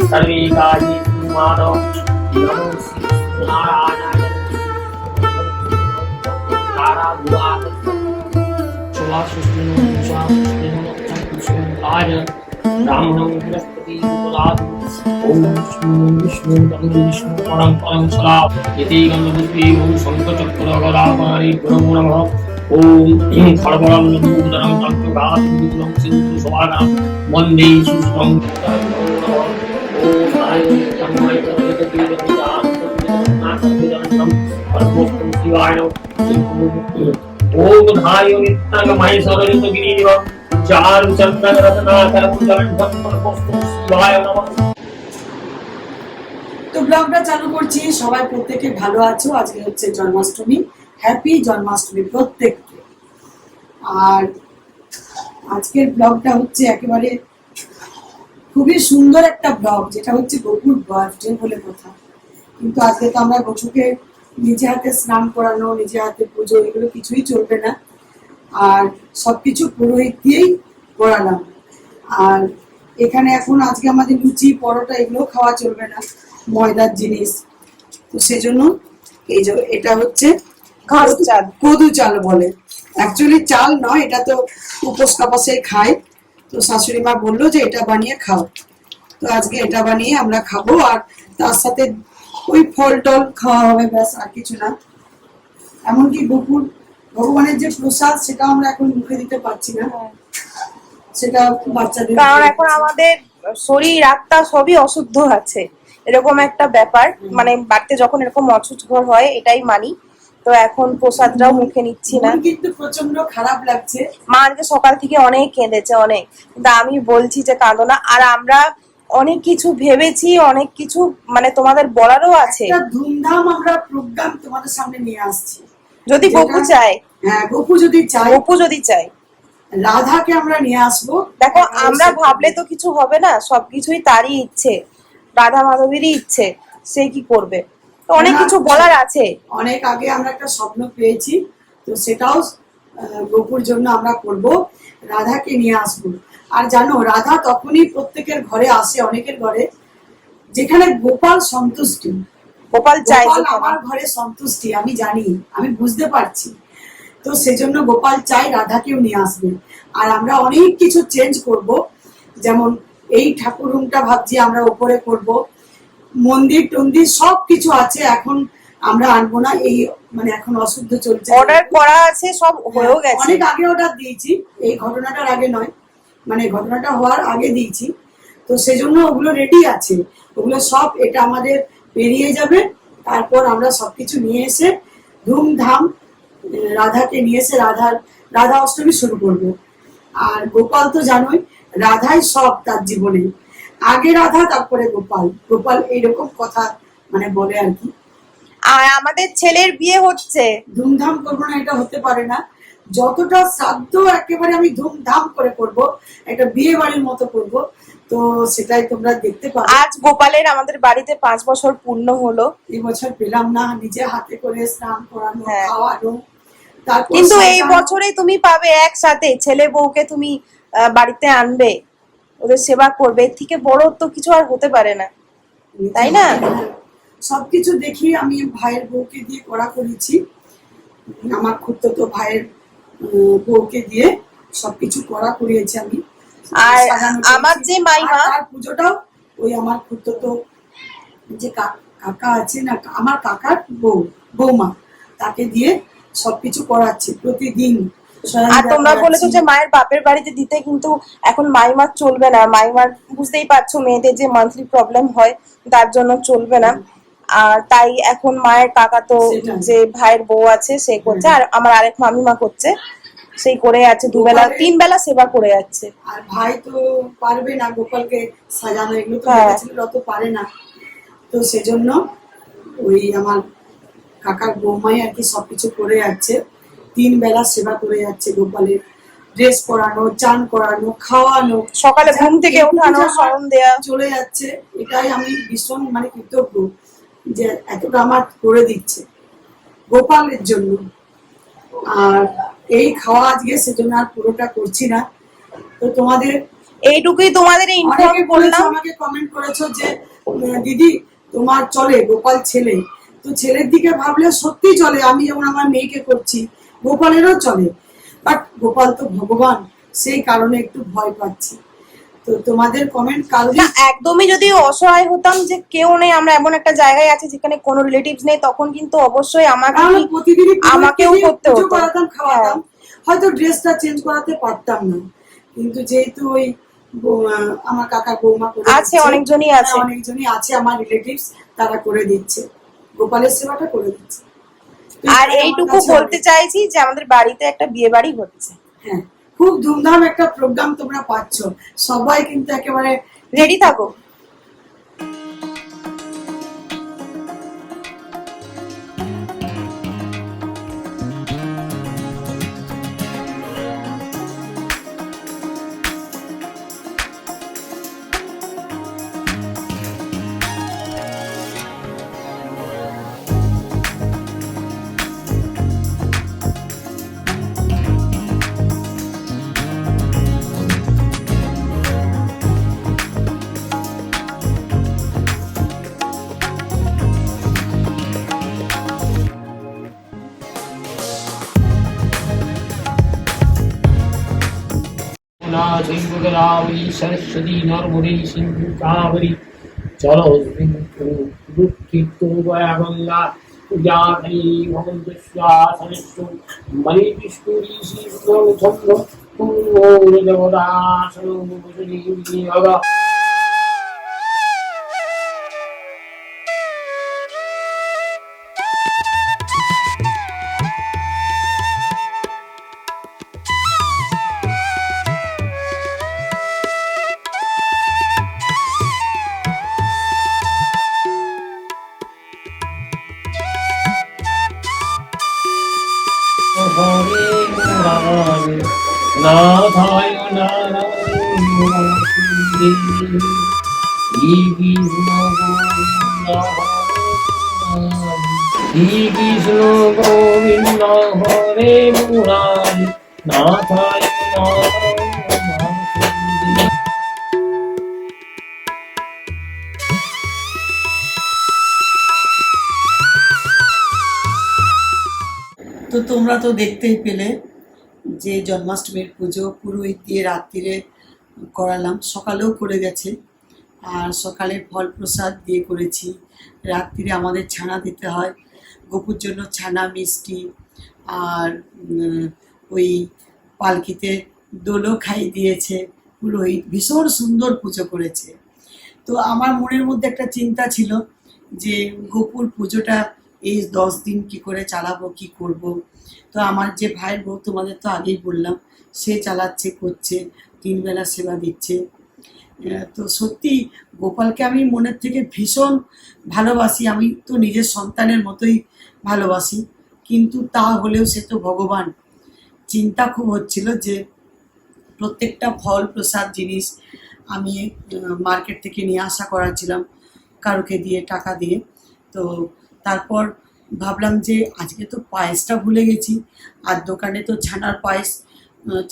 सर्वे काये माधव नमो श्री नारायणाय नारायणाय सुवासुष्णुवासुष्णुवासुष्णुवाय ब्राह्मणं बृहस्पति उपलाद ओम विष्णु विष्णु परम परम सदा यति गंधपुष्पे ओम शंखचक्र गदापाणि गुरु नमः ओम खड़बड़ं लंबोदरं तत्त्वघातं सिंधु सवाना वन्दे सुष्ठं ओम धायो नित्यं महेश्वरं गिरिव चारु चंदन रत्नाकर कुंडलंठं परमस्तु शिवाय नमः। তো ব্লগটা চালু করছি। সবাই প্রত্যেকে ভালো আছো। আজকে হচ্ছে জন্মাষ্টমী। হ্যাপি জন্মাষ্টমী প্রত্যেককে। আর আজকের ব্লগটা হচ্ছে একেবারে খুবই সুন্দর একটা ব্লগ, যেটা হচ্ছে গোপুর বার্থডে বলে কথা। কিন্তু আজকে তো আমরা গোপুকে নিজে হাতে স্নান করানো, নিজে হাতে পুজো, এগুলো কিছুই চলবে না। আর সবকিছু পুরোহিত দিয়েই করালাম। আর এখানে এখন আজকে আমাদের লুচি পরোটা এগুলো খাওয়া চলবে না, ময়দার জিনিস। তো সেজন্য এই যে এটা হচ্ছে ঘাস চাল, কদু চাল বলে। অ্যাকচুয়ালি চাল নয়, এটা তো উপোস কাপাসে খায়। তো শাশুড়ি মা বললো যে এটা বানিয়ে খাও। তো আজকে এটা বানিয়ে আমরা খাবো। আর তার সাথে ওই ফল টল খাওয়া হবে, ব্যাস, আর কিছু না। এমনকি গোপুর ভগবানের যে প্রসাদ, সেটা আমরা এখন মুখে দিতে পারছি না, সেটা বাচ্চাদের, কারণ এখন আমাদের শরীর আত্মা সবই অশুদ্ধ আছে, এরকম একটা ব্যাপার। মানে বাড়িতে যখন এরকম অসুস্থ হয় এটাই মানি। তো এখন প্রসাদটাও মুখে নিচ্ছি না। কিন্তু প্রচন্ড খারাপ লাগছে। মা আজকে সকাল থেকে অনেক কেঁদেছে, অনেক। কিন্তু আমি বলছি যে কাঁদো না। আর আমরা অনেক কিছু ভেবেছি, অনেক কিছু মানে তোমাদের বলারও আছে। ধুমধাম আমরা প্রোগ্রাম তোমাদের সামনে নিয়ে আসছি। যদি গপু চায়, হ্যাঁ, গপু যদি চায়, রাধাকে আমরা নিয়ে আসবো। দেখো, আমরা ভাবলে তো কিছু হবে না, সবকিছুই তারই ইচ্ছে, রাধা মাধবীরই ইচ্ছে। সে কি করবে? তো অনেক কিছু বলার আছে। অনেক আগে আমরা একটা স্বপ্ন পেয়েছি, তো সেটাও গপুর জন্য আমরা করব, রাধাকে নিয়ে আসবো। আর জানো, রাধা তখনই প্রত্যেকের ঘরে আসে, অনেকের ঘরে, যেখানে গোপাল সন্তুষ্টি। গোপাল চাই, আমার ঘরে সন্তুষ্টি, আমি জানি, আমি বুঝতে পারছি। তো সেজন্য গোপাল চাই রাধাকেও নিয়ে আসবে। আর আমরা অনেক কিছু চেঞ্জ করব। যেমন এই ঠাকুর রুমটা ভাবছি আমরা উপরে করব, মন্দির টন্দির সব কিছু আছে। এখন আমরা আনবো না, এই মানে এখন অশুদ্ধ চলছে, অর্ডার করা আছে, সব হয়েও গেছে। অনেক আগে অর্ডার দিয়েছি, এই ঘটনাটার আগে নয়, মানে ঘটনাটা হওয়ার আগে দিয়েছি। তো সেজন্য ওগুলো রেডি আছে, ওগুলো সব এটা আমাদের বেরিয়ে যাবে। তারপর আমরা সবকিছু নিয়ে এসে ধুমধাম রাধাকে নিয়ে এসে রাধা অষ্টমী শুরু করব। আর গোপাল তো জানোই, রাধাই সব তার জীবনে, আগে রাধা তারপরে গোপাল এইরকম কথা মানে বলে আর কি। আর আমাদের ছেলের বিয়ে হচ্ছে, ধুমধাম করবো না এটা হতে পারে না। যতটা সাধ্য একেবারে আমি ধুমধাম করে করব, একটা বিয়ে বাড়ির মতো করব। তো সেটাই তোমরা দেখতে পাবে। আজ গোপালের আমাদের বাড়িতে 5 বছর পূর্ণ হলো। এই বছর পেলাম না, নিজে হাতে করে স্নান করানো, খাওয়ানো। তারপর কিন্তু এই বছরেই তুমি পাবে একসাথে ছেলে বউকে, তুমি বাড়িতে আনবে, ওদের সেবা করবে। এর থেকে বড় তো কিছু আর হতে পারে না, তাই না? সবকিছু দেখি আমি ভাইয়ের বউকে দিয়ে করা করেছি, আমার খুড়তো ভাইয়ের বউকে দিয়ে সবকিছু করা করিয়েছি আমি। আর আমার যে মাইমা, আর পুজোটাও ওই আমার খুড়তো যে কাকা আছে না, আমার কাকার বৌমা, তাকে দিয়ে সবকিছু করাচ্ছি প্রতিদিন। আর তোমরা বলেছো যে মায়ের বাপের বাড়িতে দিতে, কিন্তু এখন মাইমার চলবে না। মাইমার বুঝতেই পারছো, মেয়েদের যে মান্থলি প্রবলেম হয়, তার জন্য চলবে না। আর তাই এখন মায়ের কাকা তো যে ভাইয়ের বউ আছে সে করছে, আর আমার আরেক মামিমা করছে, সেই করে আছে 2 বেলা 3 বেলা সেবা করে যাচ্ছে। আর ভাই তো পারবে না গোপালকে সাজানো, এগুলো তো অত পারে না। তো সেজন্য ওই আমার কাকার বৌমাই আর কি সবকিছু করে যাচ্ছে, 3 বেলা সেবা করে যাচ্ছে। গোপালের ড্রেস পরানো, চান করানো, খাওয়ানো, সকালে ঘুম থেকে উঠানো, শরণ দেয়া, চলে যাচ্ছে। এটাই আমি ভীষণ মানে কৃতজ্ঞ যে এতটা আমার করে দিচ্ছে গোপালের জন্য। আর এই খাওয়া আজকে সেজন্য আর পুরোটা করছি না, তো তোমাদের এইটুকুই তোমাদের ইনফর্ম অনেকে বলেছো, করলাম। আমাকে কমেন্ট করেছো যে দিদি তোমার চলে গোপাল ছেলে, তো ছেলের দিকে ভাবলে সত্যি চলে। আমি যেমন আমার মেয়েকে করছি, গোপালেরও চলে, বাট গোপাল তো ভগবান, সেই কারণে একটু ভয় পাচ্ছি। তো তোমাদের কমেন্ট কালকে না, একদমই যদি অসহায় হতাম যে কেউ নেই, আমরা এমন একটা জায়গায় আছি যেখানে কোনো রিলেটিভস নেই, তখন কিন্তু অবশ্যই তাহলে প্রতিদিনই আমাকেও করতে হতো। করাতাম, খাওয়াতাম, হয়তো ড্রেসটা চেঞ্জ করাতে পারতাম না, কিন্তু যেহেতু ওই আমার কাকা বৌমা করে আছে, দিচ্ছে, অনেকজনই আছে। অনেকজনই আছে আমার রিলেটিভস, তারা করে দিচ্ছে, গোপালের সেবাটা করে দিচ্ছে। তো আর এটাই আমার এইটুকু কাছে বলতে অনেক। চাইছি যে আমাদের বাড়িতে একটা বিয়ে বাড়ি হচ্ছে, হ্যাঁ, খুব ধুমধাম একটা প্রোগ্রাম তোমরা পাচ্ছ, সবাই কিন্তু একেবারে রেডি থাকো। गोदावरी सरस्वती नर्मदे सिंधु कावेरी जलस्मिन् कुरुक्षेत्रो गंगा पूजाधरी भवन्तु स्वासनस्तु मणिपुष्करी श्रीगुणचन्द्र पूर्वोर्जगदासनो भगा। हरे मुरारी नाथाय नारायण श्री कृष्ण गोविंद हरे मुरारी नाथाय नारायण। তো তোমরা তো দেখতেই পেলে যে জন্মাষ্টমীর পুজো পুরোহিত দিয়ে রাত্রিরে করালাম, সকালেও করে গেছে, আর সকালে ফল প্রসাদ দিয়ে করেছি, রাত্রিরে আমাদের ছানা দিতে হয়, গোপুর জন্য ছানা মিষ্টি, আর ওই পালকিতে দোলও খাইয়ে দিয়েছে পুরোহিত, ভীষণ সুন্দর পুজো করেছে। তো আমার মনের মধ্যে একটা চিন্তা ছিল যে গোপুর পুজোটা এই 10 দিন কি করে চালাবো, কি করব। তো আমার যে ভাইয়ের বউ, তোমাদের তো আগেই বললাম, সে চালাচ্ছে, করছে, 3 বেলা সেবা দিচ্ছে। তো সত্যি গোপালকে আমি মনের থেকে ভীষণ ভালোবাসি, আমি তো নিজের সন্তানের মতোই ভালোবাসি, কিন্তু তা হলেও সে তো ভগবান। চিন্তা খুব হচ্ছিল যে প্রত্যেকটা ফল প্রসাদ জিনিস আমি মার্কেট থেকে নিয়ে আসা করাচ্ছিলাম কারোকে দিয়ে, টাকা দিয়ে। তো তারপর ভাবলাম যে আজকে তো পায়েসটা ভুলে গেছি, আর দোকানে তো ছানার পায়েস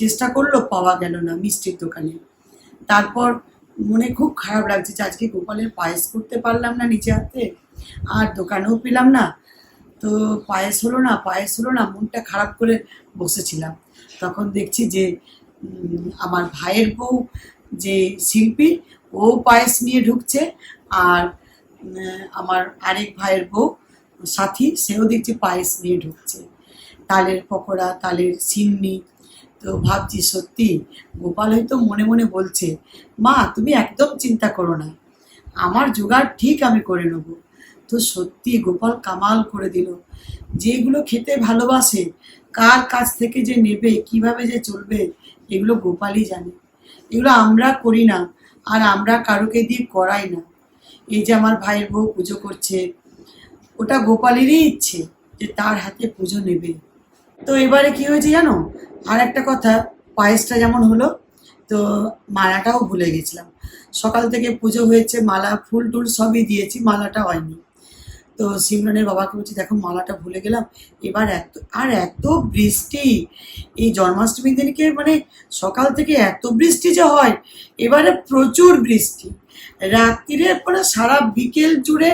চেষ্টা করলো, পাওয়া গেল না মিষ্টির দোকানে। তারপর মনে খুব খারাপ লাগছে যে আজকে গোপালের পায়েস করতে পারলাম না নিজে হাতে, আর দোকানেও পেলাম না। তো পায়েস হলো না, মনটা খারাপ করে বসেছিলাম। তখন দেখছি যে আমার ভাইয়ের বউ যে শিল্পী, ও পায়েস নিয়ে ঢুকছে, আর আমার আরেক ভাইয়ের বউ সাথী, সেও দেখছি পায়েস নিয়ে ঢুকছে, তালের পকোড়া, তালের সিন্নি। তো ভাবছি সত্যি গোপাল হয়তো মনে মনে বলছে, মা তুমি একদম চিন্তা করো না, আমার জোগাড় ঠিক আমি করে নেব। তো সত্যি গোপাল কামাল করে দিল। যেগুলো খেতে ভালোবাসে, কার কাছ থেকে যে নেবে, কিভাবে যে চলবে, এগুলো গোপালই জানে। এগুলো আমরা করি না, আর আমরা কারোকে দিয়ে করাই না। এই যে আমার ভাইয়ের বউ পুজো করছে, ওটা গোপালেরই ইচ্ছে যে তার হাতে পুজো নেবে। তো এবারে কি হয়েছে জানো, আর একটা কথা, পায়েসটা যেমন হলো, তো মালাটাও ভুলে গেছিলাম। সকাল থেকে পুজো হয়েছে, মালা ফুল টুল সবই দিয়েছি, মালাটা হয়নি। তো সিমরনের বাবাকে বলছি দেখো মালাটা ভুলে গেলাম, এবার এত বৃষ্টি এই জন্মাষ্টমীর দিনকে, মানে সকাল থেকে এত বৃষ্টি যে হয়, এবারে প্রচুর বৃষ্টি, রাত্রিরে পরে সারা বিকেল জুড়ে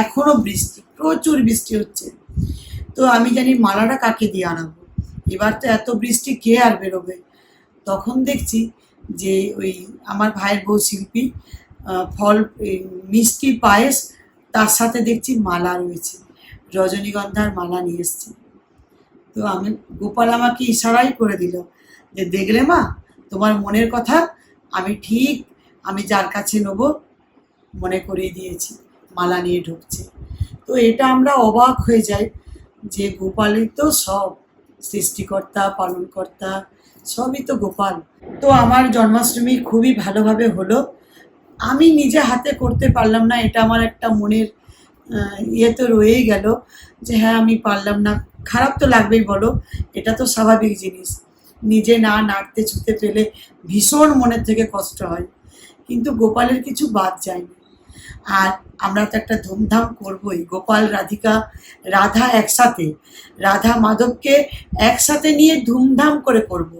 এখনো বৃষ্টি, প্রচুর বৃষ্টি হচ্ছে। তো আমি জানি মালাটা কাকে দিয়ে আনাবো, এবার তো এত বৃষ্টি কে আর বেরোবে। তখন দেখছি যে ওই আমার ভাইয়ের বউ শিল্পী ফল মিষ্টি পায়েস, তার সাথে দেখছি মালা রয়েছে, রজনীগন্ধার মালা নিয়ে এসছে। তো আমি গোপাল আমাকে ইশারাই করে দিল যে দেখলে মা, তোমার মনের কথা আমি যার কাছে নেবো মনে করিয়ে দিয়েছি, মালা নিয়ে ঢুকছে। তো এটা আমরা অবাক হয়ে যাই যে গোপালই তো সব, সৃষ্টিকর্তা পালনকর্তা সবই তো গোপাল। তো আমার জন্মাষ্টমী খুবই ভালোভাবে হলো। আমি নিজে হাতে করতে পারলাম না, এটা আমার একটা মনের ইয়ে তো রয়েই গেল যে হ্যাঁ আমি পারলাম না, খারাপ তো লাগবেই বলো, এটা তো স্বাভাবিক জিনিস, নিজে না নাড়তে ছুতে পেলে ভীষণ মনের থেকে কষ্ট হয়, কিন্তু গোপালের কিছু বাদ যায়নি। আর আমরা তো একটা ধুমধাম করবই, গোপাল রাধা একসাথে, রাধা মাধবকে একসাথে নিয়ে ধুমধাম করে করব,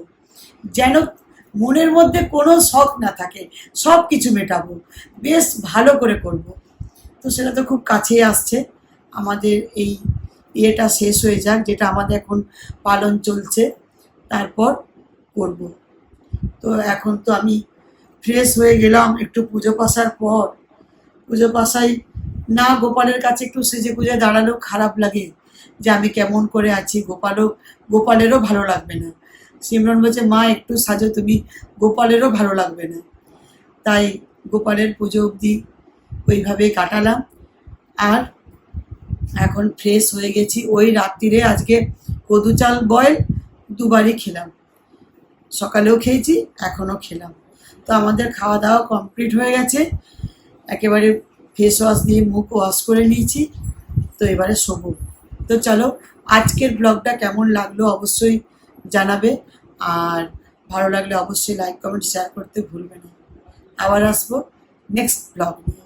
যেন মনের মধ্যে কোনো শখ না থাকে, সব কিছু মেটাবো, বেশ ভালো করে করব। তো সেটা তো খুব কাছেই আসছে, আমাদের এই ইয়েটা শেষ হয়ে যাক, যেটা আমাদের এখন পালন চলছে, তারপর করব। তো এখন তো আমি ফ্রেশ হয়ে গেলাম একটু পুজো পাশার পর। পুজো পাশাই না গোপালের কাছে একটু সেজে গুজে দাঁড়ালেও খারাপ লাগে যে আমি কেমন করে আছি, গোপালেরও ভালো লাগবে না। সিমরন বলছে মা একটু সাজো তুমি, গোপালেরও ভালো লাগবে না। তাই গোপালের পুজো অবধি ওইভাবেই কাটালাম। আর এখন ফ্রেশ হয়ে গেছি। ওই রাত্রিরে আজকে কদু চাল বয়েল দুবারই খেলাম, সকালেও খেয়েছি এখনও খেলাম। তো আমাদের খাওয়া দাওয়া কমপ্লিট হয়ে গেছে, একেবারে ফেস ওয়াশ দিয়ে মুখ ওয়াশ করে নিয়েছি। তো এবারে শোবো। তো চলো, আজকের ব্লগটা কেমন লাগলো অবশ্যই জানাবে, আর ভালো লাগলে অবশ্যই লাইক কমেন্ট শেয়ার করতে ভুলবে না। আবার আসবো নেক্সট ব্লগ নিয়ে।